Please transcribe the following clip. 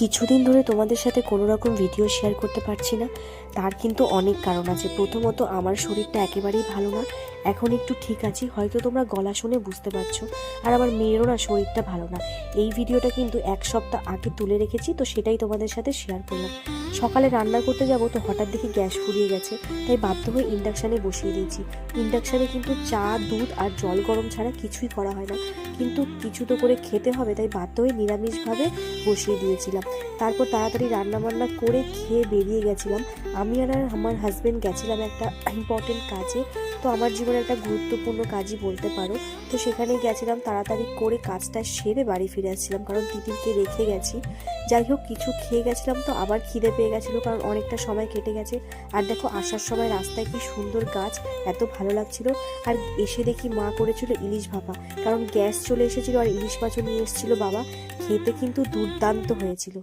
কিছুদিন ধরে তোমাদের সাথে কোনো রকম ভিডিও শেয়ার করতে পারছি না, তার কিন্তু অনেক কারণ আছে। প্রথমত আমার শরীরটা একেবারেই ভালো না, এখন একটু ঠিক আছি, হয়তো তোমরা গলা শুনে বুঝতে পারছো। আর আমার মেয়েরও না শরীরটা ভালো না। এই ভিডিওটা কিন্তু 1 সপ্তাহ আগে তুলে রেখেছি, তো সেটাই তোমাদের সাথে শেয়ার করলাম। সকালে রান্না করতে যাব তো হঠাৎ দেখি গ্যাস ফুরিয়ে গেছে, তাই বাধ্য হয়ে ইন্ডাকশানে বসিয়ে দিয়েছি। ইন্ডাকশানে কিন্তু চা, দুধ আর জল গরম ছাড়া কিছুই করা হয় না, কিন্তু কিছু তো করে খেতে হবে, তাই বাধ্য হয়ে নিরামিষভাবে বসিয়ে দিয়েছিলাম। তারপর তাড়াতাড়ি রান্নাবান্না করে খেয়ে বেরিয়ে গেছিলাম। আমি আর আমার হাজব্যান্ড গেছিলাম একটা ইম্পর্টেন্ট কাজে, তো আমার জীবনে একটা গুরুত্বপূর্ণ কাজই বলতে পারো। তো সেখানেই গেছিলাম, তাড়াতাড়ি করে কাজটা সেরে বাড়ি ফিরে আসছিলাম, কারণ তিতিরকে রেখে গেছি। যাই হোক, কিছু খেয়ে গেছিলাম তো আবার খিদে পেয়ে গেছিলো, কারণ অনেকটা সময় কেটে গেছে। আর দেখো, আসার সময় রাস্তায় কি সুন্দর গাছ, এত ভালো লাগছিল। আর এসে দেখি মা করেছিল ইলিশ ভাপা, কারণ গ্যাস চলে এসেছিলো আর ইলিশ মাছও নিয়ে এসেছিলো বাবা। খেতে কিন্তু দুর্দান্ত হয়েছিল।